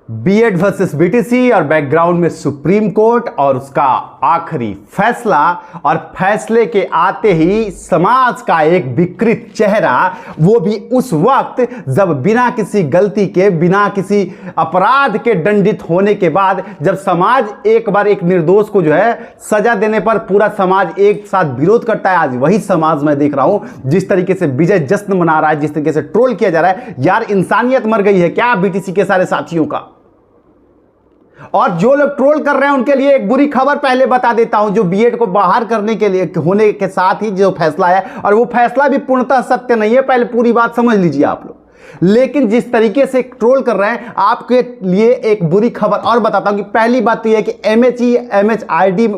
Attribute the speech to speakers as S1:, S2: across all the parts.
S1: BEd versus BTC और background में supreme court और उसका आखिरी फैसला, और फैसले के आते ही समाज का एक विकृत चेहरा, वो भी उस वक्त जब बिना किसी गलती के, बिना किसी अपराध के दंडित होने के बाद जब समाज एक बार एक निर्दोष को जो है सजा देने पर पूरा समाज एक साथ विरोध करता है। आज वही समाज मैं देख रहा हूं जिस तरीके से विजय जश्न मना रहा है, जिस तरीके से ट्रोल किया जा रहा है। यार इंसानियत मर गई है क्या बीटीसी के सारे साथियों का? और जो लोग ट्रोल कर रहे हैं उनके लिए एक बुरी खबर पहले बता देता हूं। जो बीएड को बाहर करने के लिए होने के साथ ही जो फैसला है, और वो फैसला भी पूर्णतः सत्य नहीं है, पहले पूरी बात समझ लीजिए आप लोग। लेकिन जिस तरीके से ट्रोल कर रहे हैं, आपके लिए एक बुरी खबर और बताता हूं कि पहली बात तो यह है कि MHRD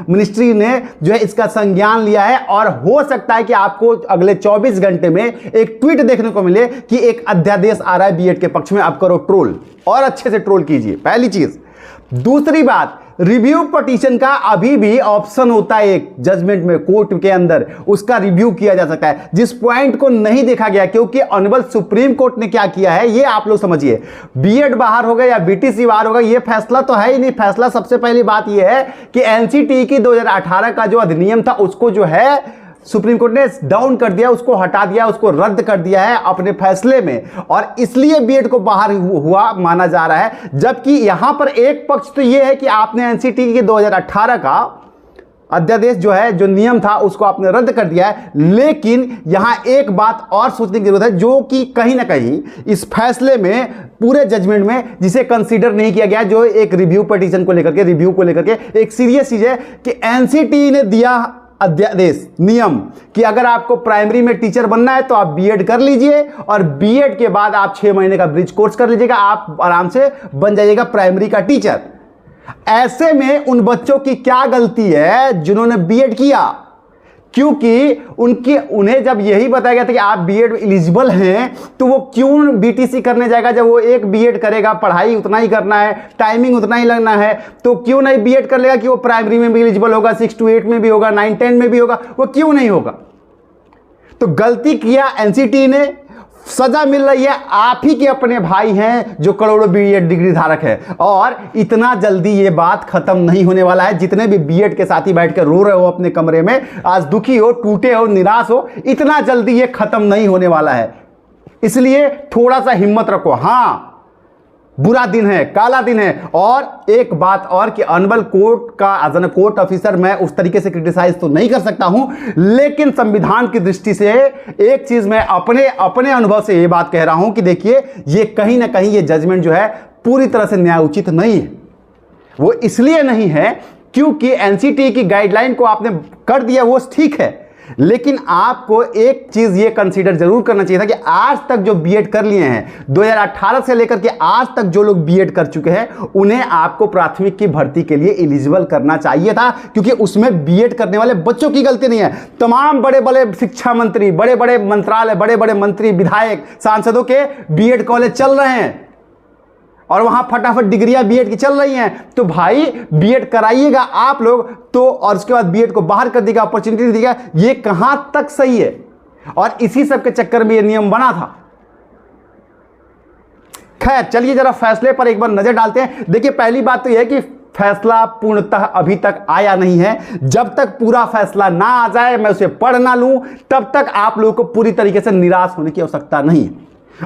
S1: मिनिस्ट्री ने जो है इसका संज्ञान लिया है, और हो सकता है कि आपको अगले 24 घंटे में एक ट्वीट देखने को मिले कि एक अध्यादेश आ रहा है बीएड के पक्ष में। आप करो ट्रोल और अच्छे से ट्रोल कीजिए, पहली चीज। दूसरी बात, रिव्यू पिटीशन का अभी भी ऑप्शन होता है एक जजमेंट में, कोर्ट के अंदर उसका रिव्यू किया जा सकता है, जिस पॉइंट को नहीं देखा गया क्योंकि ऑनरेबल सुप्रीम कोर्ट ने क्या किया है ये आप लोग समझिए। बीएड बाहर होगा या बीटीसी बाहर होगा ये फैसला तो है ही नहीं। फैसला सबसे पहली बात ये है कि एनसीटी की 2018 का जो अधिनियम था उसको जो है सुप्रीम कोर्ट ने डाउन कर दिया, उसको हटा दिया, उसको रद्द कर दिया है अपने फैसले में, और इसलिए बीएड को बाहर हुआ माना जा रहा है। जबकि यहां पर एक पक्ष तो यह है कि आपने एनसीटी के 2018 का अध्यादेश जो है, जो नियम था, उसको आपने रद्द कर दिया है। लेकिन यहां एक बात और सोचने की जरूरत है, जो कि कहीं ना कहीं इस फैसले में, पूरे जजमेंट में जिसे कंसीडर नहीं किया गया, जो एक रिव्यू पिटीशन को लेकर के, रिव्यू को लेकर के एक सीरियस चीज है कि एनसीटी ने दिया अध्यादेश, नियम कि अगर आपको प्राइमरी में टीचर बनना है तो आप बीएड कर लीजिए, और बीएड के बाद आप 6 महीने का ब्रिज कोर्स कर लीजिएगा, आप आराम से बन जाइएगा प्राइमरी का टीचर। ऐसे में उन बच्चों की क्या गलती है जिन्होंने बीएड किया? क्योंकि उन्हें जब यही बताया गया था कि आप बीएड एलिजिबल हैं, तो वो क्यों बीटीसी करने जाएगा? जब वो एक बीएड करेगा, पढ़ाई उतना ही करना है, टाइमिंग उतना ही लगना है, तो क्यों नहीं बीएड कर लेगा कि वो प्राइमरी में भी एलिजिबल होगा, 6 to 8 में भी होगा, 9 10 में भी होगा, वो क्यों नहीं होगा? तो गलती किया एनसीटी ने, सजा मिल रही है। आप ही के अपने भाई हैं जो करोड़ों बीएड डिग्री धारक है, और इतना जल्दी ये बात खत्म नहीं होने वाला है। जितने भी बीएड के साथी बैठ कर रो रहे हो अपने कमरे में, आज दुखी हो, टूटे हो, निराश हो, इतना जल्दी ये खत्म नहीं होने वाला है। इसलिए थोड़ा सा हिम्मत रखो। हां, बुरा दिन है, काला दिन है। और एक बात और कि ऑनरेबल कोर्ट का एज एन कोर्ट ऑफिसर मैं उस तरीके से क्रिटिसाइज तो नहीं कर सकता हूं, लेकिन संविधान की दृष्टि से एक चीज मैं अपने अनुभव से ये बात कह रहा हूं कि देखिए, ये कहीं ना कहीं ये जजमेंट जो है पूरी तरह से न्याय उचित नहीं है। वो इसलिए नहीं है क्योंकि एनसीटी की गाइडलाइन को आपने कर दिया, वो ठीक है, लेकिन आपको एक चीज ये कंसीडर जरूर करना चाहिए था कि आज तक जो बीएड कर लिए हैं, 2018 से लेकर के आज तक जो लोग बीएड कर चुके हैं, उन्हें आपको प्राथमिक की भर्ती के लिए एलिजिबल करना चाहिए था, क्योंकि उसमें बीएड करने वाले बच्चों की गलती नहीं है। तमाम बड़े बड़े शिक्षा मंत्री, बड़े बड़े मंत्रालय, बड़े बड़े मंत्री, विधायक, सांसदों के बीएड कॉलेज चल रहे हैं, और वहां फटाफट डिग्रियां बीएड की चल रही हैं। तो भाई बीएड कराइएगा आप लोग तो, और उसके बाद बीएड को बाहर कर देगा, अपॉर्चुनिटी देगा। ये कहां तक सही है? और इसी सब के चक्कर में ये नियम बना था। खैर, चलिए जरा फैसले पर एक बार नजर डालते हैं। देखिए, पहली बात तो यह है कि फैसला पूर्णतः अभी तक आया नहीं है। जब तक पूरा फैसला ना आ जाए, मैं उसे पढ़ ना लूं, तब तक आप लोगों को पूरी तरीके से निराश होने की आवश्यकता नहीं है।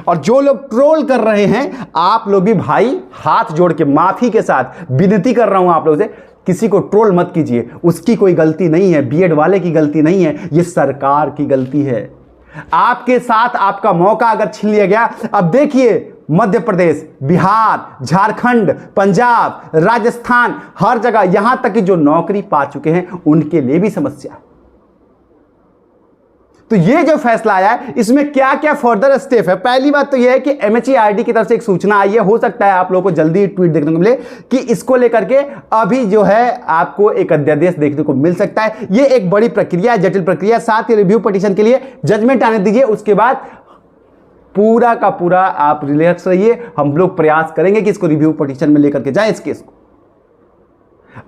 S1: और जो लोग ट्रोल कर रहे हैं, आप लोग भी भाई हाथ जोड़ के माफी के साथ विनती कर रहा हूं आप लोगों से, किसी को ट्रोल मत कीजिए। उसकी कोई गलती नहीं है, बीएड वाले की गलती नहीं है, ये सरकार की गलती है। आपके साथ आपका मौका अगर छीन लिया गया, अब देखिए मध्य प्रदेश, बिहार, झारखंड, पंजाब, राजस्थान, हर जगह, यहां तक कि जो नौकरी पा चुके हैं उनके लिए भी समस्या है। तो ये जो फैसला आया है, इसमें क्या क्या फर्दर स्टेप है? पहली बात तो यह है कि MHRD की तरफ से एक सूचना आई है, हो सकता है आप लोगों को जल्दी ट्वीट देखने को मिले कि इसको लेकर के अभी जो है आपको एक अध्यादेश देखने को मिल सकता है। ये एक बड़ी प्रक्रिया है, जटिल प्रक्रिया। साथ ही रिव्यू पिटीशन के लिए जजमेंट आने दीजिए, उसके बाद पूरा का पूरा आप रिलैक्स रहिए। हम लोग प्रयास करेंगे कि इसको रिव्यू पिटीशन में लेकर के जाए इस केस को।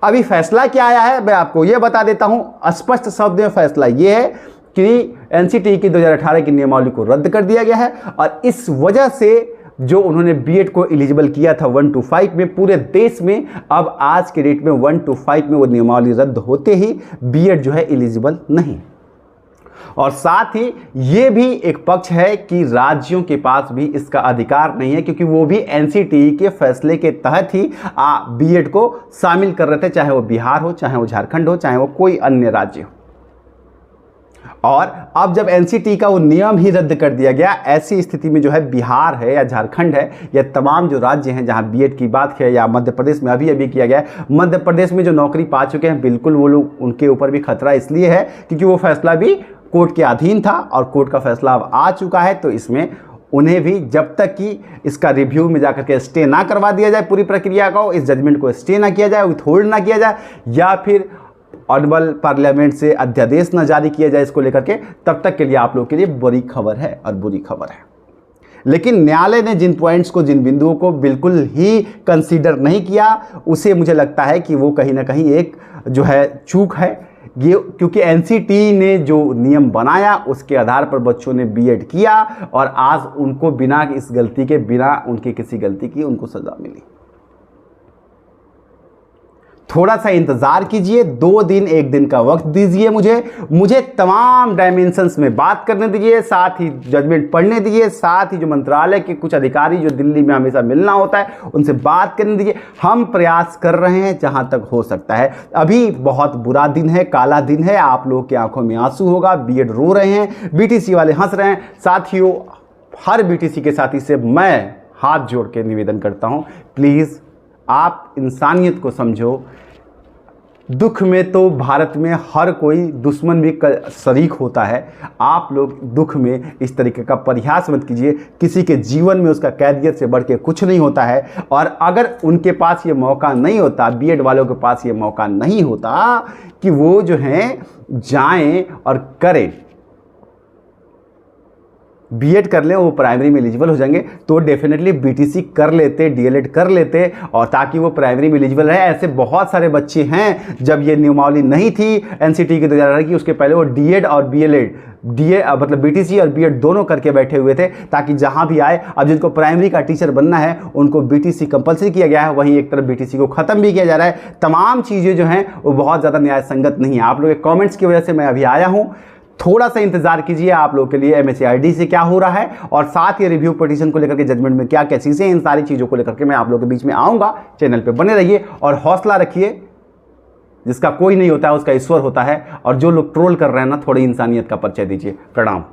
S1: अभी फैसला क्या आया है मैं आपको यह बता देता हूं। स्पष्ट शब्द में फैसला यह है कि एनसीटी की 2018 की नियमावली को रद्द कर दिया गया है, और इस वजह से जो उन्होंने बीएड को एलिजिबल किया था 1 to 5 में पूरे देश में, अब आज के डेट में 1 to 5 में वो नियमावली रद्द होते ही बीएड जो है एलिजिबल नहीं। और साथ ही ये भी एक पक्ष है कि राज्यों के पास भी इसका अधिकार नहीं है, क्योंकि वो भी एनसीटीई के फैसले के तहत ही बीएड को शामिल कर रहे थे, चाहे वो बिहार हो, चाहे वो झारखंड हो, चाहे वो कोई अन्य राज्य हो। और अब जब एनसीटीई का वो नियम ही रद्द कर दिया गया, ऐसी स्थिति में जो है बिहार है या झारखंड है या तमाम जो राज्य हैं जहां बीएड की बात है, या मध्य प्रदेश में अभी किया गया है, मध्य प्रदेश में जो नौकरी पा चुके हैं बिल्कुल वो लोग, उनके ऊपर भी खतरा इसलिए है क्योंकि वो फैसला भी कोर्ट के अधीन था और कोर्ट का फैसला अब आ चुका है। तो इसमें उन्हें भी जब तक कि इसका रिव्यू में जाकर के स्टे ना करवा दिया जाए, पूरी प्रक्रिया को, इस जजमेंट को स्टे ना किया जाए, विथहोल्ड ना किया जाए, या फिर ऑनरेबल पार्लियामेंट से अध्यादेश न जारी किया जाए इसको लेकर के, तब तक के लिए आप लोग के लिए बुरी खबर है और बुरी खबर है। लेकिन न्यायालय ने जिन पॉइंट्स को, जिन बिंदुओं को बिल्कुल ही कंसीडर नहीं किया, उसे मुझे लगता है कि वो कहीं ना कहीं एक जो है चूक है ये, क्योंकि एनसीटीई ने जो नियम बनाया उसके आधार पर बच्चों ने बीएड किया और आज उनको बिना इस गलती के, बिना उनकी किसी गलती की उनको सजा मिली। थोड़ा सा इंतजार कीजिए, 2 दिन 1 दिन का वक्त दीजिए मुझे तमाम डायमेंशंस में बात करने दीजिए, साथ ही जजमेंट पढ़ने दीजिए, साथ ही जो मंत्रालय के कुछ अधिकारी जो दिल्ली में हमेशा मिलना होता है उनसे बात करने दीजिए। हम प्रयास कर रहे हैं जहां तक हो सकता है। अभी बहुत बुरा दिन है, काला दिन है, आप लोगों की आंखों में आंसू होगा, बीएड रो रहे हैं, बीटीसी वाले हंस रहे हैं। साथियों, हर बीटीसी के साथी से मैं हाथ जोड़ के निवेदन करता हूं, प्लीज आप इंसानियत को समझो। दुख में तो भारत में हर कोई दुश्मन भी शरीक होता है। आप लोग दुख में इस तरीके का प्रयास मत कीजिए। किसी के जीवन में उसका कैदियत से बढ़ के कुछ नहीं होता है, और अगर उनके पास ये मौका नहीं होता, बीएड वालों के पास ये मौका नहीं होता कि वो जो हैं जाएं और करें, बीएड कर लें, वो प्राइमरी में एलिजिबल हो जाएंगे, तो डेफिनेटली बीटीसी कर लेते, डीएलएड कर लेते, और ताकि वो प्राइमरी में एलिजिबल रहे। ऐसे बहुत सारे बच्चे हैं, जब ये नियमावली नहीं थी एनसीटीई के द्वारा की, उसके पहले वो डीएड और बीएलएड, मतलब बीटीसी और बीएड दोनों करके बैठे हुए थे, ताकि जहां भी आए, अब जिनको प्राइमरी का टीचर बनना है उनको बीटीसी कंपलसरी किया गया है, वहीं एक तरफ बीटीसी को खत्म भी किया जा रहा है। तमाम चीज़ें जो हैं वो बहुत ज़्यादा न्याय संगत नहीं है। आप लोगों के कॉमेंट्स की वजह से मैं अभी आया हूँ, थोड़ा सा इंतजार कीजिए। आप लोगों के लिए एमएचआरडी से क्या हो रहा है, और साथ ही रिव्यू पिटीशन को लेकर के जजमेंट में क्या क्या चीजें, इन सारी चीजों को लेकर के मैं आप लोगों के बीच में आऊंगा। चैनल पे बने रहिए और हौसला रखिए। जिसका कोई नहीं होता है उसका ईश्वर होता है, और जो लोग ट्रोल कर रहे हैं ना, थोड़ी इंसानियत का परिचय दीजिए। प्रणाम।